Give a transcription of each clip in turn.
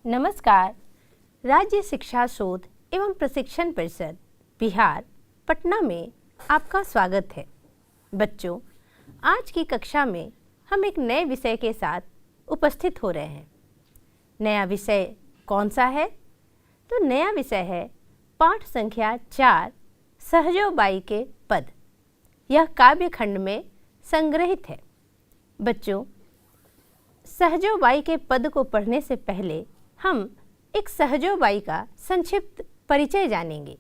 नमस्कार। राज्य शिक्षा शोध एवं प्रशिक्षण परिषद बिहार पटना में आपका स्वागत है। बच्चों, आज की कक्षा में हम एक नए विषय के साथ उपस्थित हो रहे हैं। नया विषय कौन सा है? तो नया विषय है पाठ संख्या 4 सहजो बाई के पद। यह काव्य खंड में संग्रहित है। बच्चों, सहजो बाई के पद को पढ़ने से पहले हम एक सहजो बाई का संक्षिप्त परिचय जानेंगे।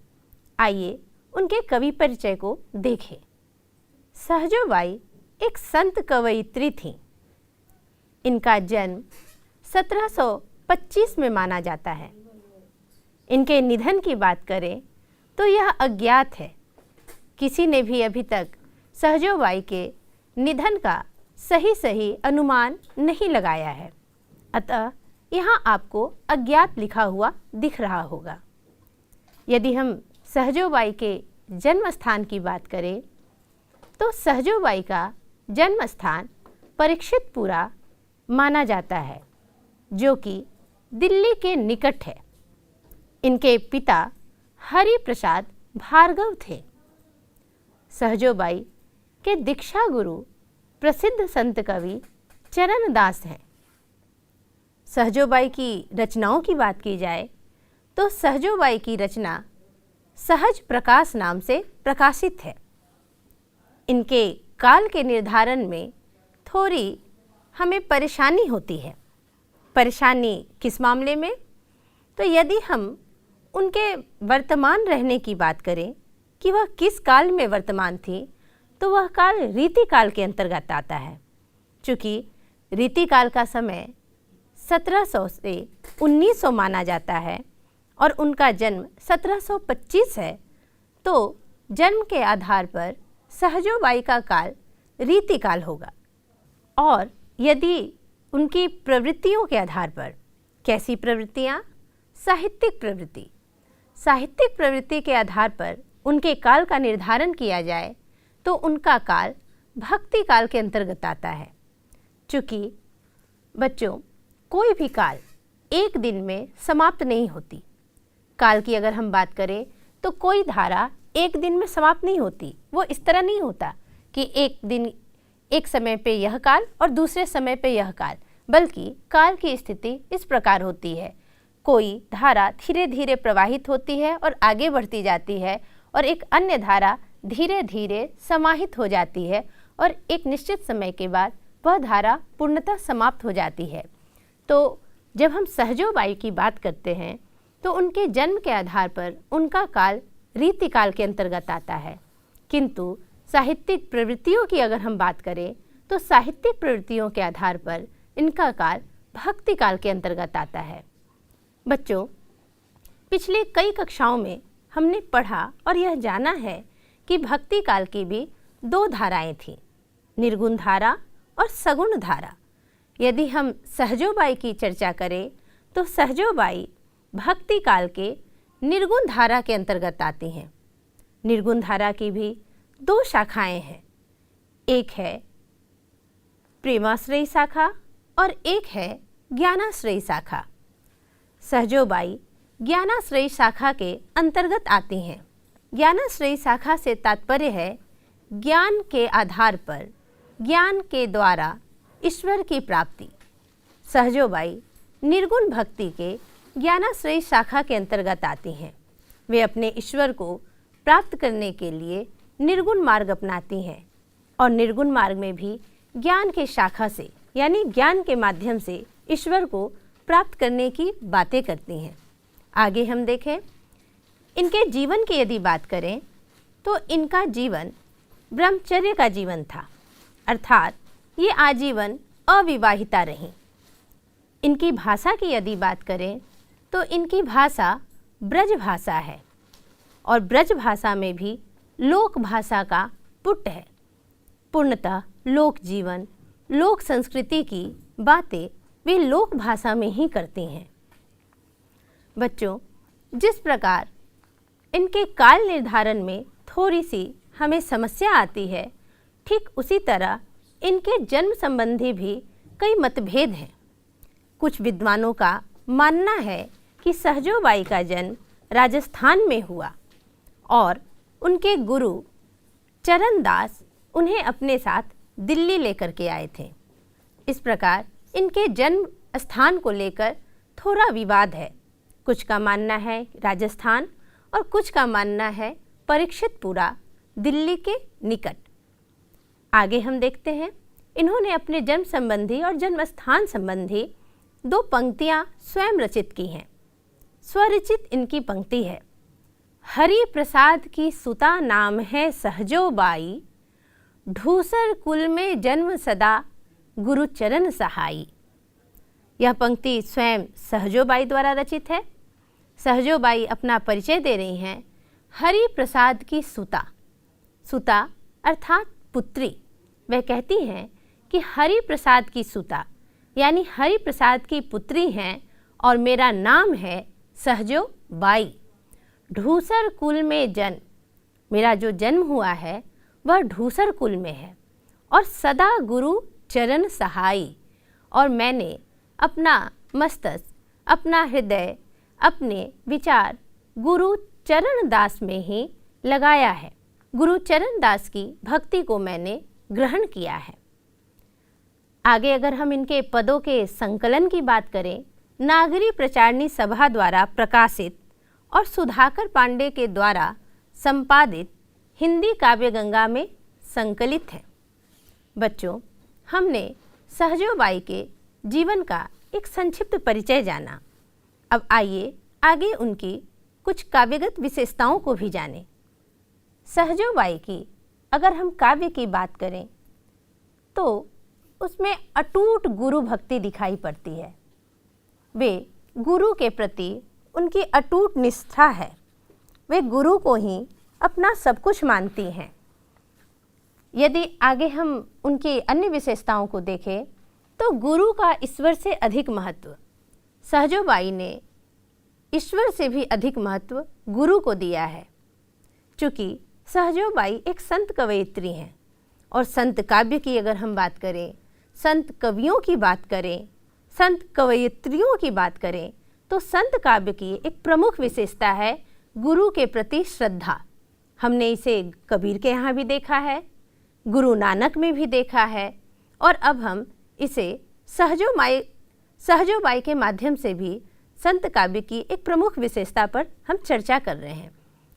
आइए उनके कवि परिचय को देखें। सहजो बाई एक संत कवयित्री थीं। इनका जन्म 1725 में माना जाता है। इनके निधन की बात करें तो यह अज्ञात है। किसी ने भी अभी तक सहजो बाई के निधन का सही अनुमान नहीं लगाया है। अतः यहाँ आपको अज्ञात लिखा हुआ दिख रहा होगा। यदि हम सहजो बाई के जन्म स्थान की बात करें तो सहजो बाई का जन्म स्थान परीक्षितपुरा माना जाता है, जो कि दिल्ली के निकट है। इनके पिता हरि प्रसाद भार्गव थे। सहजो बाई के दीक्षा गुरु प्रसिद्ध संत कवि चरण दास हैं। सहजो बाई की रचनाओं की बात की जाए तो सहजो बाई की रचना सहज प्रकाश नाम से प्रकाशित है। इनके काल के निर्धारण में थोड़ी हमें परेशानी होती है। परेशानी किस मामले में? तो यदि हम उनके वर्तमान रहने की बात करें कि वह किस काल में वर्तमान थी, तो वह काल रीति काल के अंतर्गत आता है। चूँकि रीति काल का समय 1700 से 1900 माना जाता है और उनका जन्म 1725 है, तो जन्म के आधार पर सहजो बाई का काल रीति काल होगा। और यदि उनकी प्रवृत्तियों के आधार पर, कैसी प्रवृत्तियाँ? साहित्यिक प्रवृत्ति। साहित्यिक प्रवृत्ति के आधार पर उनके काल का निर्धारण किया जाए तो उनका काल भक्ति काल के अंतर्गत आता है। चूँकि बच्चों, कोई भी काल एक दिन में समाप्त नहीं होती। काल की अगर हम बात करें तो कोई धारा एक दिन में समाप्त नहीं होती। वो इस तरह नहीं होता कि एक दिन एक समय पे यह काल और दूसरे समय पे यह काल, बल्कि काल की स्थिति इस प्रकार होती है। कोई धारा धीरे धीरे प्रवाहित होती है और आगे बढ़ती जाती है, और एक अन्य धारा धीरे धीरे समाहित हो जाती है और एक निश्चित समय के बाद वह धारा पूर्णतः समाप्त हो जाती है। तो जब हम सहजो बाई की बात करते हैं तो उनके जन्म के आधार पर उनका काल रीति काल के अंतर्गत आता है। किंतु साहित्यिक प्रवृत्तियों की अगर हम बात करें तो साहित्यिक प्रवृत्तियों के आधार पर इनका काल भक्ति काल के अंतर्गत आता है। बच्चों, पिछले कई कक्षाओं में हमने पढ़ा और यह जाना है कि भक्ति काल की भी दो धाराएं थीं, निर्गुण धारा और सगुण धारा। यदि हम सहजो बाई की चर्चा करें तो सहजो बाई भक्ति काल के निर्गुण धारा के अंतर्गत आती हैं। निर्गुण धारा की भी दो शाखाएं हैं। एक है प्रेमाश्रयी शाखा और एक है ज्ञानाश्रयी शाखा। सहजो बाई ज्ञानाश्रयी शाखा के अंतर्गत आती हैं। ज्ञानाश्रयी शाखा से तात्पर्य है ज्ञान के आधार पर, ज्ञान के द्वारा ईश्वर की प्राप्ति। सहजो बाई निर्गुण भक्ति के ज्ञानाश्रयी शाखा के अंतर्गत आती हैं। वे अपने ईश्वर को प्राप्त करने के लिए निर्गुण मार्ग अपनाती हैं और निर्गुण मार्ग में भी ज्ञान के शाखा से, यानी ज्ञान के माध्यम से ईश्वर को प्राप्त करने की बातें करती हैं। आगे हम देखें, इनके जीवन की यदि बात करें तो इनका जीवन ब्रह्मचर्य का जीवन था, अर्थात ये आजीवन अविवाहिता रहीं। इनकी भाषा की यदि बात करें तो इनकी भाषा ब्रज भाषा है और ब्रज भाषा में भी लोक भाषा का पुट है। पूर्णतः लोक जीवन, लोक संस्कृति की बातें वे लोक भाषा में ही करती हैं। बच्चों, जिस प्रकार इनके काल निर्धारण में थोड़ी सी हमें समस्या आती है, ठीक उसी तरह इनके जन्म संबंधी भी कई मतभेद हैं। कुछ विद्वानों का मानना है कि सहजोबाई का जन्म राजस्थान में हुआ और उनके गुरु चरणदास उन्हें अपने साथ दिल्ली लेकर के आए थे। इस प्रकार इनके जन्म स्थान को लेकर थोड़ा विवाद है। कुछ का मानना है राजस्थान और कुछ का मानना है परीक्षितपुरा, दिल्ली के निकट। आगे हम देखते हैं, इन्होंने अपने जन्म संबंधी और जन्म स्थान संबंधी 2 पंक्तियां स्वयं रचित की हैं। स्वरचित इनकी पंक्ति है, हरि प्रसाद की सुता नाम है सहजोबाई, ढूसर कुल में जन्म सदा गुरु चरण सहाई। यह पंक्ति स्वयं सहजोबाई द्वारा रचित है। सहजोबाई अपना परिचय दे रही हैं, हरि प्रसाद की सुता, सुता अर्थात पुत्री। वह कहती हैं कि हरि प्रसाद की सुता यानी हरि प्रसाद की पुत्री हैं और मेरा नाम है सहजोबाई। ढूसर कुल में जन्म, मेरा जो जन्म हुआ है वह ढूसर कुल में है, और सदा गुरु चरण सहाई, और मैंने अपना मस्तक, अपना हृदय, अपने विचार गुरु चरणदास में ही लगाया है। गुरु चरणदास की भक्ति को मैंने ग्रहण किया है। आगे अगर हम इनके पदों के संकलन की बात करें, नागरी प्रचारणी सभा द्वारा प्रकाशित और सुधाकर पांडे के द्वारा संपादित हिंदी काव्य गंगा में संकलित है। बच्चों, हमने सहजोबाई के जीवन का एक संक्षिप्त परिचय जाना। अब आइए आगे उनकी कुछ काव्यगत विशेषताओं को भी जानें। सहजोबाई की अगर हम काव्य की बात करें तो उसमें अटूट गुरु भक्ति दिखाई पड़ती है। वे गुरु के प्रति उनकी अटूट निष्ठा है। वे गुरु को ही अपना सब कुछ मानती हैं। यदि आगे हम उनकी अन्य विशेषताओं को देखें तो गुरु का ईश्वर से अधिक महत्व, सहजोबाई ने ईश्वर से भी अधिक महत्व गुरु को दिया है। चूँकि सहजोबाई एक संत कवयित्री हैं और संत काव्य की अगर हम बात करें, संत कवियों की बात करें, संत कवयित्रियों की बात करें तो संत काव्य की एक प्रमुख विशेषता है गुरु के प्रति श्रद्धा। हमने इसे कबीर के यहाँ भी देखा है, गुरु नानक में भी देखा है, और अब हम इसे सहजोबाई के माध्यम से भी संत काव्य की एक प्रमुख विशेषता पर हम चर्चा कर रहे हैं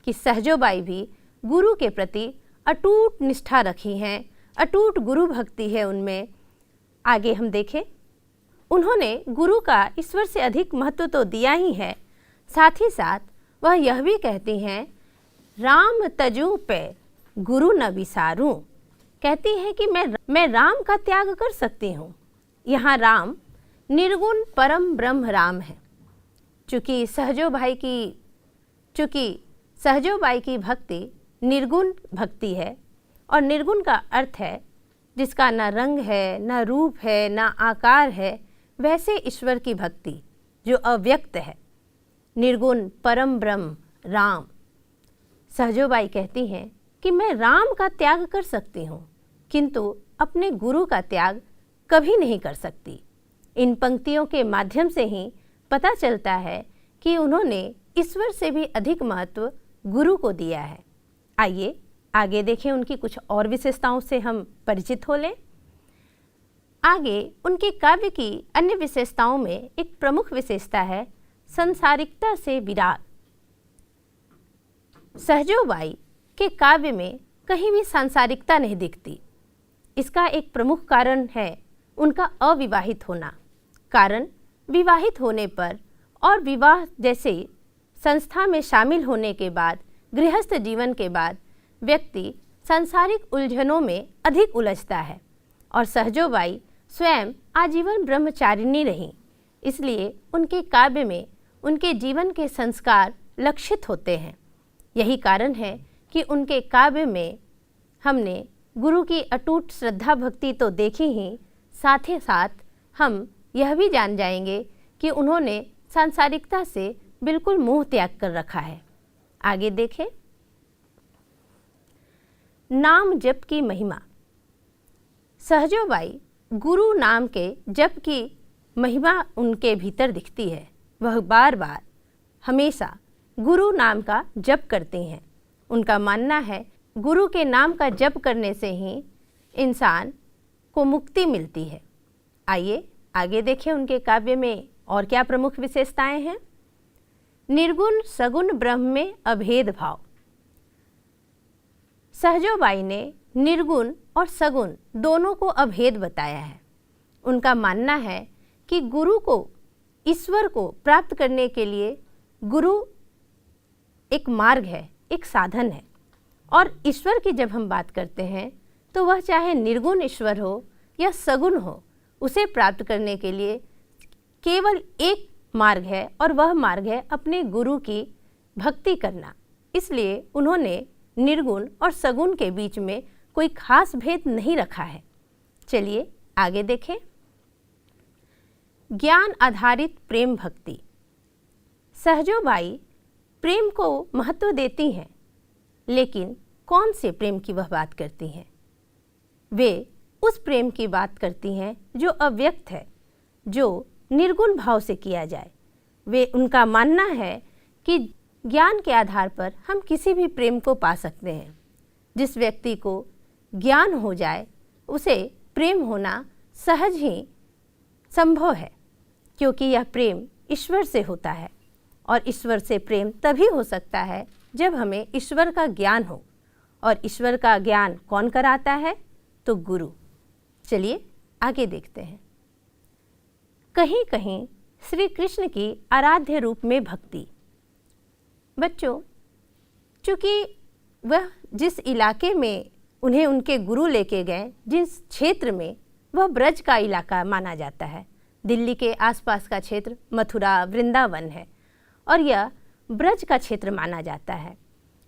कि सहजोबाई भी गुरु के प्रति अटूट निष्ठा रखी हैं, अटूट गुरु भक्ति है उनमें। आगे हम देखें, उन्होंने गुरु का ईश्वर से अधिक महत्व तो दिया ही है, साथ ही साथ वह यह भी कहती हैं, राम तजू पे गुरु न विसारूं। कहती हैं कि मैं राम का त्याग कर सकती हूँ। यहाँ राम निर्गुण परम ब्रह्म राम है। चूँकि सहजोबाई की भक्ति निर्गुण भक्ति है, और निर्गुण का अर्थ है जिसका न रंग है, न रूप है, न आकार है, वैसे ईश्वर की भक्ति जो अव्यक्त है, निर्गुण परम ब्रह्म राम। सहजोबाई कहती हैं कि मैं राम का त्याग कर सकती हूँ किंतु अपने गुरु का त्याग कभी नहीं कर सकती। इन पंक्तियों के माध्यम से ही पता चलता है कि उन्होंने ईश्वर से भी अधिक महत्व गुरु को दिया है। आइए आगे देखें, उनकी कुछ और विशेषताओं से हम परिचित हो लें। आगे उनके काव्य की अन्य विशेषताओं में एक प्रमुख विशेषता है संसारिकता से विराग। सहजोबाई के काव्य में कहीं भी सांसारिकता नहीं दिखती। इसका एक प्रमुख कारण है उनका अविवाहित होना। कारण विवाहित होने पर और विवाह जैसे संस्था में शामिल होने के बाद, गृहस्थ जीवन के बाद व्यक्ति सांसारिक उलझनों में अधिक उलझता है, और सहजोबाई स्वयं आजीवन ब्रह्मचारिणी रहीं। इसलिए उनके काव्य में उनके जीवन के संस्कार लक्षित होते हैं। यही कारण है कि उनके काव्य में हमने गुरु की अटूट श्रद्धा भक्ति तो देखी ही, साथ ही साथ हम यह भी जान जाएंगे कि उन्होंने सांसारिकता से बिल्कुल मोह त्याग कर रखा है। आगे देखें, नाम जप की महिमा। सहजोबाई गुरु नाम के जप की महिमा उनके भीतर दिखती है। वह बार बार हमेशा गुरु नाम का जप करती हैं। उनका मानना है गुरु के नाम का जप करने से ही इंसान को मुक्ति मिलती है। आइए आगे देखें उनके काव्य में और क्या प्रमुख विशेषताएं हैं। निर्गुण सगुण ब्रह्म में अभेद भाव। सहजोबाई ने निर्गुण और सगुण दोनों को अभेद बताया है। उनका मानना है कि गुरु को, ईश्वर को प्राप्त करने के लिए गुरु एक मार्ग है, एक साधन है। और ईश्वर की जब हम बात करते हैं तो वह चाहे निर्गुण ईश्वर हो या सगुण हो, उसे प्राप्त करने के लिए केवल एक मार्ग है और वह मार्ग है अपने गुरु की भक्ति करना। इसलिए उन्होंने निर्गुण और सगुण के बीच में कोई खास भेद नहीं रखा है। चलिए आगे देखें। ज्ञान आधारित प्रेम भक्ति। सहजोबाई प्रेम को महत्व देती हैं, लेकिन कौन से प्रेम की वह बात करती हैं? वे उस प्रेम की बात करती हैं जो अव्यक्त है, जो निर्गुण भाव से किया जाए। वे, उनका मानना है कि ज्ञान के आधार पर हम किसी भी प्रेम को पा सकते हैं। जिस व्यक्ति को ज्ञान हो जाए उसे प्रेम होना सहज ही संभव है, क्योंकि यह प्रेम ईश्वर से होता है और ईश्वर से प्रेम तभी हो सकता है जब हमें ईश्वर का ज्ञान हो। और ईश्वर का ज्ञान कौन कराता है? तो गुरु। चलिए आगे देखते हैं। कहीं कहीं श्री कृष्ण की आराध्य रूप में भक्ति। बच्चों, चूँकि वह जिस इलाके में उन्हें उनके गुरु लेके गए, जिस क्षेत्र में, वह ब्रज का इलाका माना जाता है। दिल्ली के आसपास का क्षेत्र मथुरा, वृंदावन है और यह ब्रज का क्षेत्र माना जाता है।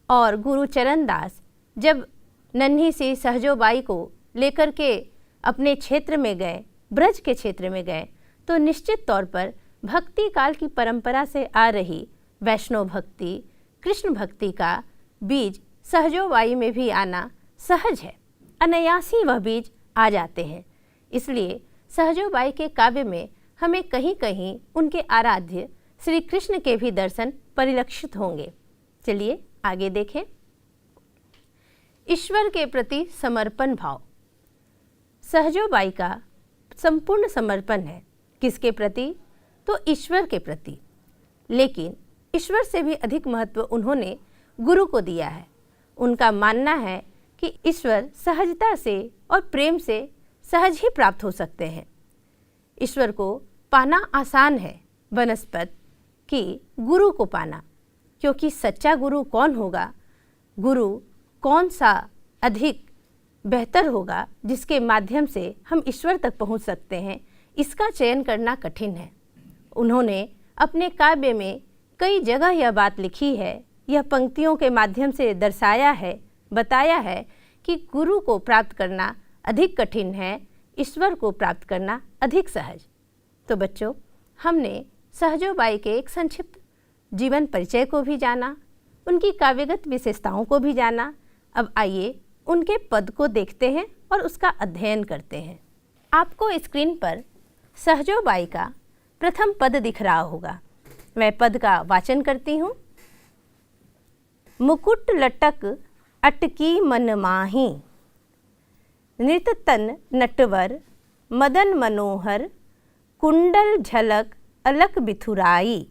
और गुरु चरणदास जब नन्ही सी सहजोबाई को लेकर के अपने क्षेत्र में गए, ब्रज के क्षेत्र में गए, तो निश्चित तौर पर भक्ति काल की परंपरा से आ रही वैष्णव भक्ति, कृष्ण भक्ति का बीज सहजोबाई में भी आना सहज है। अनायास ही वह बीज आ जाते हैं। इसलिए सहजोबाई के काव्य में हमें कहीं कहीं उनके आराध्य श्री कृष्ण के भी दर्शन परिलक्षित होंगे। चलिए आगे देखें। ईश्वर के प्रति समर्पण भाव। सहजोबाई का संपूर्ण समर्पण है। किसके प्रति? तो ईश्वर के प्रति। लेकिन ईश्वर से भी अधिक महत्व उन्होंने गुरु को दिया है। उनका मानना है कि ईश्वर सहजता से और प्रेम से सहज ही प्राप्त हो सकते हैं। ईश्वर को पाना आसान है बनस्पत कि गुरु को पाना, क्योंकि सच्चा गुरु कौन होगा, गुरु कौन सा अधिक बेहतर होगा जिसके माध्यम से हम ईश्वर तक पहुंच सकते हैं, इसका चयन करना कठिन है। उन्होंने अपने काव्य में कई जगह यह बात लिखी है, यह पंक्तियों के माध्यम से दर्शाया है, बताया है कि गुरु को प्राप्त करना अधिक कठिन है, ईश्वर को प्राप्त करना अधिक सहज। तो बच्चों, हमने सहजोबाई के एक संक्षिप्त जीवन परिचय को भी जाना, उनकी काव्यगत विशेषताओं को भी जाना। अब आइए उनके पद को देखते हैं और उसका अध्ययन करते हैं। आपको स्क्रीन पर सहजोबाई का प्रथम पद दिख रहा होगा। मैं पद का वाचन करती हूँ। मुकुट लटक अटकी मन माही, नृत तन नटवर मदन मनोहर, कुंडल झलक अलक बिथुराई,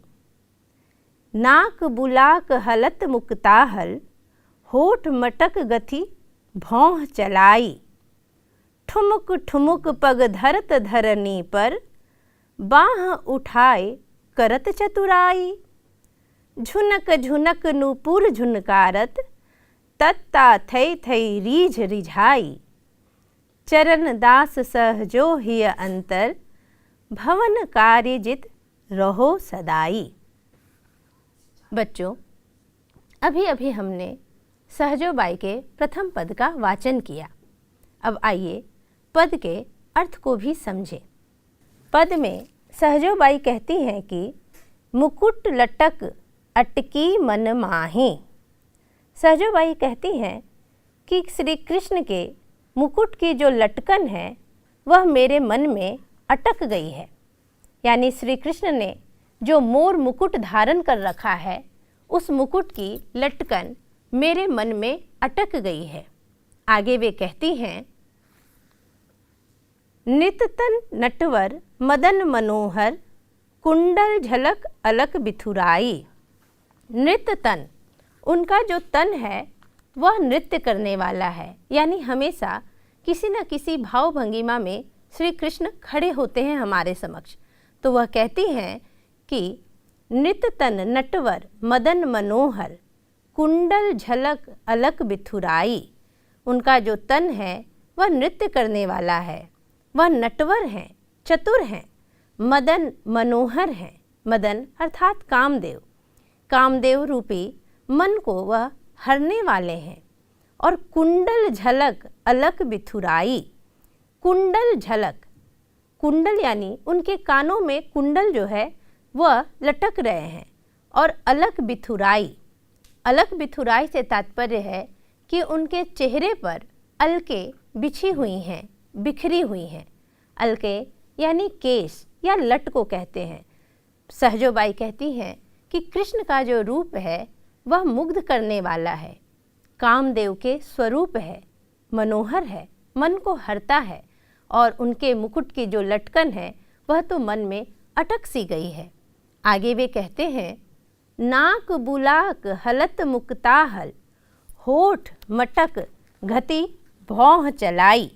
नाक बुलाक हलत मुक्ताहल, होठ मटक गति भौं चलाई, ठुमुक ठुमुक पग धरत धरनी पर, बाह उठाए करत चतुराई, झुनक झुनक नूपुर झुनकारत, तत्ता थई थई रीझ रिझाई, चरण दास सहजो हिय अंतर, भवन कार्य जित रहो सदाई। बच्चों, अभी अभी हमने सहजोबाई के प्रथम पद का वाचन किया। अब आइए पद के अर्थ को भी समझें। पद में सहजोबाई कहती हैं कि मुकुट लटक अटकी मन माही। सहजोबाई कहती हैं कि श्री कृष्ण के मुकुट की जो लटकन है वह मेरे मन में अटक गई है। यानी श्री कृष्ण ने जो मोर मुकुट धारण कर रखा है, उस मुकुट की लटकन मेरे मन में अटक गई है। आगे वे कहती हैं, निततन नटवर मदन मनोहर, कुंडल झलक अलक बिथुराई। नृत्य तन, उनका जो तन है वह नृत्य करने वाला है, यानी हमेशा किसी न किसी भाव भंगिमा में श्री कृष्ण खड़े होते हैं हमारे समक्ष। तो वह कहती हैं कि नृत्य तन नटवर मदन मनोहर, कुंडल झलक अलक बिथुराई। उनका जो तन है वह नृत्य करने वाला है, वह नटवर हैं, चतुर हैं, मदन मनोहर हैं। मदन अर्थात कामदेव, कामदेव रूपी मन को वह हरने वाले हैं। और कुंडल झलक अलक बिथुराई। कुंडल झलक, कुंडल यानी उनके कानों में कुंडल जो है वह लटक रहे हैं। और अलक बिथुराई, अलक बिथुराई से तात्पर्य है कि उनके चेहरे पर अलके बिछी हुई हैं, बिखरी हुई हैं। अलके यानी केश या लट को कहते हैं। सहजोबाई कहती हैं कि कृष्ण का जो रूप है वह मुग्ध करने वाला है, कामदेव के स्वरूप है, मनोहर है, मन को हरता है। और उनके मुकुट की जो लटकन है वह तो मन में अटक सी गई है। आगे वे कहते हैं, नाक बुलाक हलत मुक्ताहल, होठ मटक घती भौह चलाई।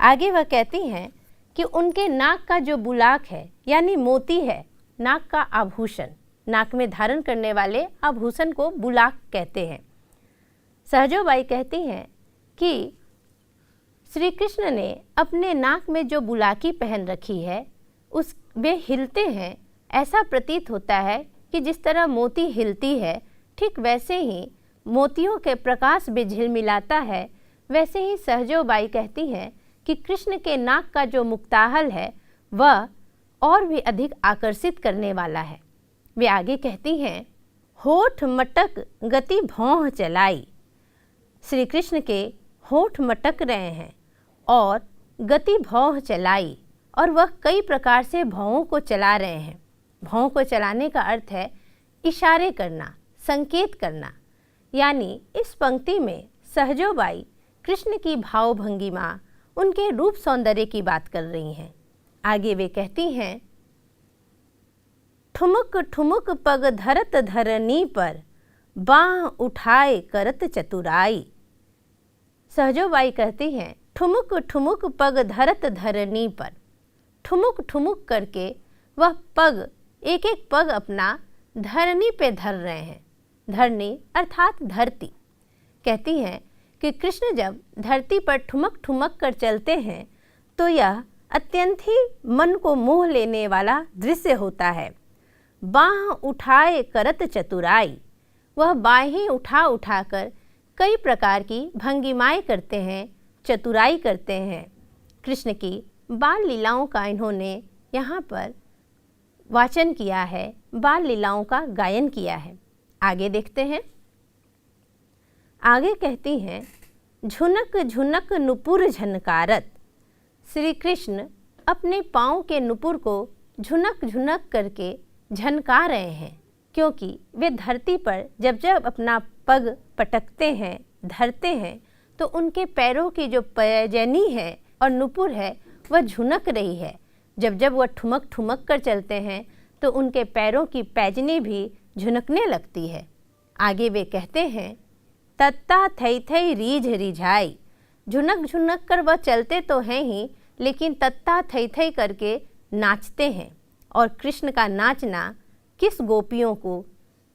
आगे वह कहती हैं कि उनके नाक का जो बुलाक है यानी मोती है, नाक का आभूषण, नाक में धारण करने वाले आभूषण को बुलाक कहते हैं। सहजोबाई कहती हैं कि श्री कृष्ण ने अपने नाक में जो बुलाकी पहन रखी है उस वे हिलते हैं। ऐसा प्रतीत होता है कि जिस तरह मोती हिलती है, ठीक वैसे ही मोतियों के प्रकाश भी झिलमिलाता है। वैसे ही सहजोबाई कहती हैं कि कृष्ण के नाक का जो मुक्ताहल है वह और भी अधिक आकर्षित करने वाला है। वे आगे कहती हैं, होठ मटक गति भौह चलाई। श्री कृष्ण के होठ मटक रहे हैं और गति भौह चलाई, और वह कई प्रकार से भौहों को चला रहे हैं। भौहों को चलाने का अर्थ है इशारे करना, संकेत करना। यानी इस पंक्ति में सहजोबाई कृष्ण की भाव भंगिमा, उनके रूप सौंदर्य की बात कर रही हैं। आगे वे कहती हैं, ठुमुक ठुमुक पग धरत धरनी पर, बाह उठाए करत चतुराई। सहजोबाई कहती हैं, ठुमुक ठुमुक पग धरत धरनी पर। ठुमुक ठुमुक करके वह पग, एक एक पग अपना धरनी पे धर रहे हैं। धरनी अर्थात धरती। कहती हैं कि कृष्ण जब धरती पर ठुमक ठुमक कर चलते हैं तो यह अत्यंत ही मन को मोह लेने वाला दृश्य होता है। बाह उठाए करत चतुराई, वह बाहें उठा उठाकर कई प्रकार की भंगिमाएं करते हैं, चतुराई करते हैं। कृष्ण की बाल लीलाओं का इन्होंने यहाँ पर वाचन किया है, बाल लीलाओं का गायन किया है। आगे देखते हैं। आगे कहती हैं, झुनक झुनक नुपुर झनकारत। श्री कृष्ण अपने पाँव के नुपुर को झुनक झुनक करके झनका रहे हैं, क्योंकि वे धरती पर जब जब अपना पग पटकते हैं, धरते हैं, तो उनके पैरों की जो पैजनी है और नुपुर है वह झुनक रही है। जब जब वह ठुमक ठुमक कर चलते हैं तो उनके पैरों की पैजनी भी झुनकने लगती है। आगे वे कहते हैं, तत्ता थई थई रीझ रिझाई। झुनक झुनक कर वह चलते तो हैं ही, लेकिन तत्ता थई थई करके नाचते हैं। और कृष्ण का नाचना किस गोपियों को,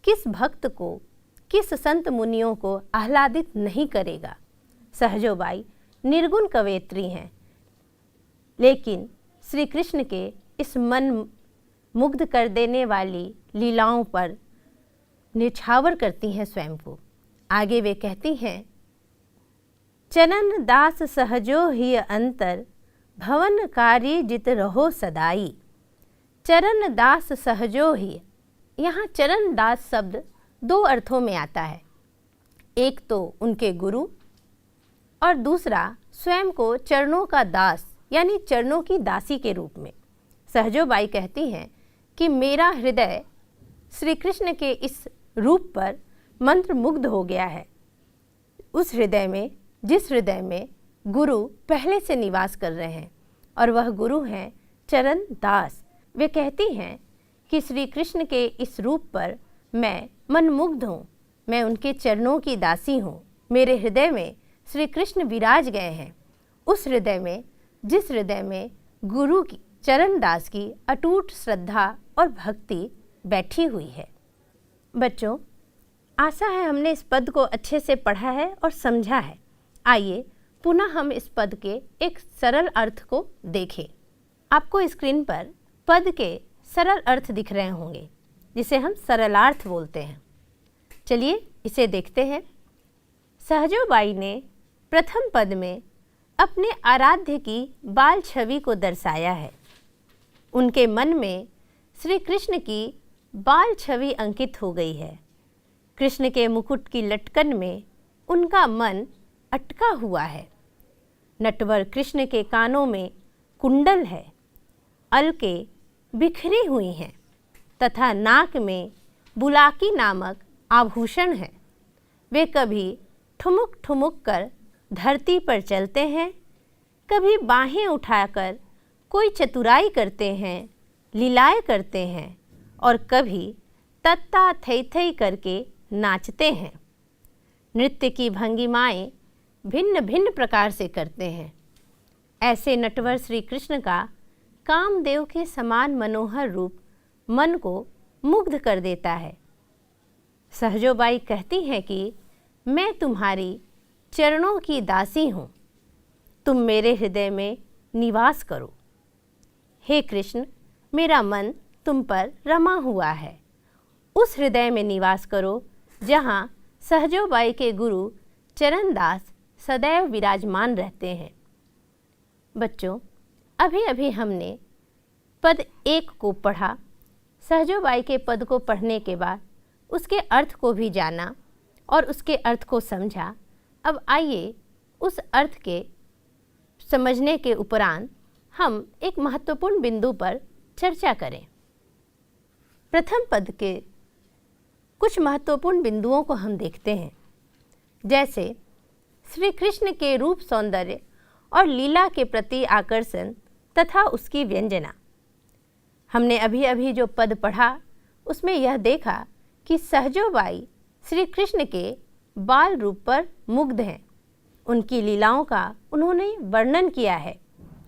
किस भक्त को, किस संत मुनियों को आह्लादित नहीं करेगा। सहजोबाई निर्गुण कवयित्री हैं, लेकिन श्री कृष्ण के इस मन मुग्ध कर देने वाली लीलाओं पर निछावर करती हैं स्वयं को। आगे वे कहती हैं, चरण दास सहजो ही अंतर, भवन कार्य जित रहो सदाई। चरण दास सहजो ही, यहाँ चरण दास शब्द दो अर्थों में आता है। एक तो उनके गुरु और दूसरा स्वयं को चरणों का दास यानी चरणों की दासी के रूप में। सहजोबाई कहती हैं कि मेरा हृदय श्री कृष्ण के इस रूप पर मंत्रमुग्ध हो गया है। उस हृदय में, जिस हृदय में गुरु पहले से निवास कर रहे हैं, और वह गुरु हैं चरण दास। वे कहती हैं कि श्री कृष्ण के इस रूप पर मैं मनमुग्ध हूँ, मैं उनके चरणों की दासी हूँ। मेरे हृदय में श्री कृष्ण विराज गए हैं। उस हृदय में, जिस हृदय में गुरु की, चरण दास की अटूट श्रद्धा और भक्ति बैठी हुई है। बच्चों, आशा है हमने इस पद को अच्छे से पढ़ा है और समझा है। आइए पुनः हम इस पद के एक सरल अर्थ को देखें। आपको स्क्रीन पर पद के सरल अर्थ दिख रहे होंगे, जिसे हम सरलार्थ बोलते हैं। चलिए इसे देखते हैं। सहजोबाई ने प्रथम पद में अपने आराध्य की बाल छवि को दर्शाया है। उनके मन में श्री कृष्ण की बाल छवि अंकित हो गई है। कृष्ण के मुकुट की लटकन में उनका मन अटका हुआ है। नटवर कृष्ण के कानों में कुंडल है, अलकें बिखरी हुई हैं तथा नाक में बुलाकी नामक आभूषण है। वे कभी ठुमुक ठुमुक कर धरती पर चलते हैं, कभी बाहें उठाकर कोई चतुराई करते हैं, लीलाएं करते हैं, और कभी तत्ता थई थई करके नाचते हैं। नृत्य की भंगिमाएं भिन्न भिन्न प्रकार से करते हैं। ऐसे नटवर श्री कृष्ण का कामदेव के समान मनोहर रूप मन को मुग्ध कर देता है। सहजोबाई कहती हैं कि मैं तुम्हारी चरणों की दासी हूँ, तुम मेरे हृदय में निवास करो। हे कृष्ण, मेरा मन तुम पर रमा हुआ है। उस हृदय में निवास करो जहाँ सहजोबाई के गुरु चरणदास सदैव विराजमान रहते हैं। बच्चों, अभी अभी हमने पद 1 को पढ़ा। सहजोबाई के पद को पढ़ने के बाद उसके अर्थ को भी जाना और उसके अर्थ को समझा। अब आइए उस अर्थ के समझने के उपरांत हम एक महत्वपूर्ण बिंदु पर चर्चा करें। प्रथम पद के कुछ महत्वपूर्ण बिंदुओं को हम देखते हैं, जैसे श्री कृष्ण के रूप सौंदर्य और लीला के प्रति आकर्षण तथा उसकी व्यंजना। हमने अभी अभी जो पद पढ़ा उसमें यह देखा कि सहजोबाई श्री कृष्ण के बाल रूप पर मुग्ध हैं। उनकी लीलाओं का उन्होंने वर्णन किया है।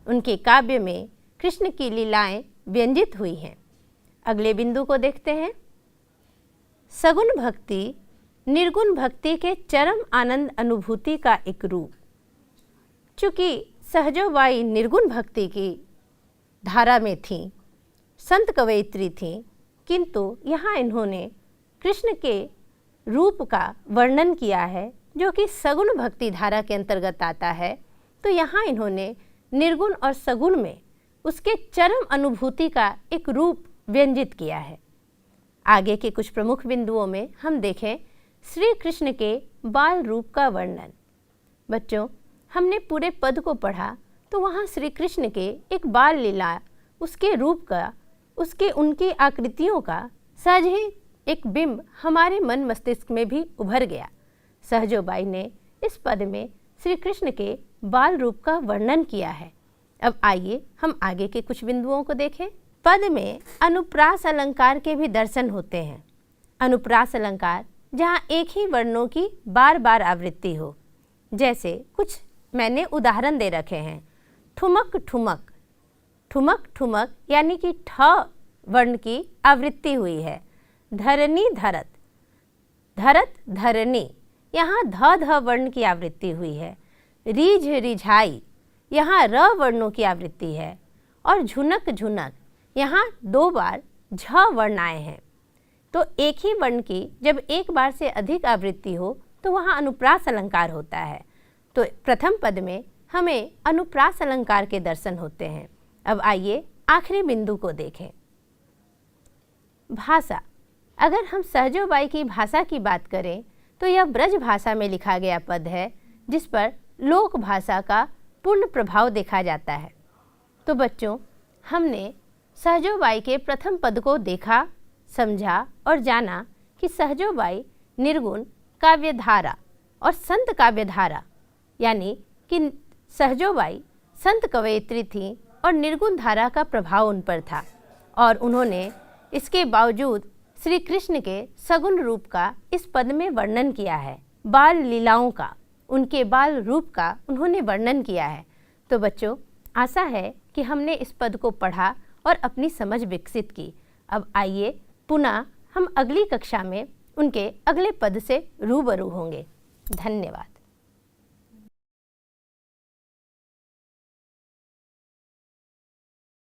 उनके काव्य में कृष्ण की लीलाएं व्यंजित हुई हैं। अगले बिंदु को देखते हैं। सगुण भक्ति निर्गुण भक्ति के चरम आनंद अनुभूति का एक रूप। चूँकि सहजोबाई निर्गुण भक्ति की धारा में थीं, संत कवयित्री थीं, किंतु यहाँ इन्होंने कृष्ण के रूप का वर्णन किया है जो कि सगुण भक्ति धारा के अंतर्गत आता है। तो यहाँ इन्होंने निर्गुण और सगुण में उसके चरम अनुभूति का एक रूप व्यंजित किया है। आगे के कुछ प्रमुख बिंदुओं में हम देखें श्री कृष्ण के बाल रूप का वर्णन। बच्चों, हमने पूरे पद को पढ़ा तो वहाँ श्री कृष्ण के एक बाल लीला, उसके रूप का, उनकी आकृतियों का सहज ही एक बिंब हमारे मन मस्तिष्क में भी उभर गया। सहजोबाई ने इस पद में श्री कृष्ण के बाल रूप का वर्णन किया है। अब आइए हम आगे के कुछ बिंदुओं को देखें। पद में अनुप्रास अलंकार के भी दर्शन होते हैं। अनुप्रास अलंकार जहाँ एक ही वर्णों की बार बार आवृत्ति हो, जैसे कुछ मैंने उदाहरण दे रखे हैं। ठुमक ठुमक, ठुमक ठुमक यानी कि ठ वर्ण की आवृत्ति हुई है। धरनी धरत, धरत धरनी, यहाँ ध वर्ण की आवृत्ति हुई है। रीझ रिझाई, यहाँ र वर्णों की आवृत्ति है। और झुनक झुनक, यहाँ 2 बार झ वर्ण आए हैं। तो एक ही वर्ण की जब एक बार से अधिक आवृत्ति हो तो वहाँ अनुप्रास अलंकार होता है। तो प्रथम पद में हमें अनुप्रास अलंकार के दर्शन होते हैं। अब आइए आखिरी बिंदु को देखें। भाषा। अगर हम सहजोबाई की भाषा की बात करें तो यह ब्रज भाषा में लिखा गया पद है, जिस पर लोक भाषा का पूर्ण प्रभाव देखा जाता है। तो बच्चों, हमने सहजोबाई के प्रथम पद को देखा, समझा और जाना कि सहजोबाई निर्गुण काव्यधारा और संत काव्यधारा यानी कि सहजोबाई संत कवयित्री थीं और निर्गुण धारा का प्रभाव उन पर था और उन्होंने इसके बावजूद श्री कृष्ण के सगुण रूप का इस पद में वर्णन किया है। बाल लीलाओं का, उनके बाल रूप का उन्होंने वर्णन किया है। तो बच्चों, आशा है कि हमने इस पद को पढ़ा और अपनी समझ विकसित की। अब आइए पुनः हम अगली कक्षा में उनके अगले पद से रूबरू होंगे। धन्यवाद।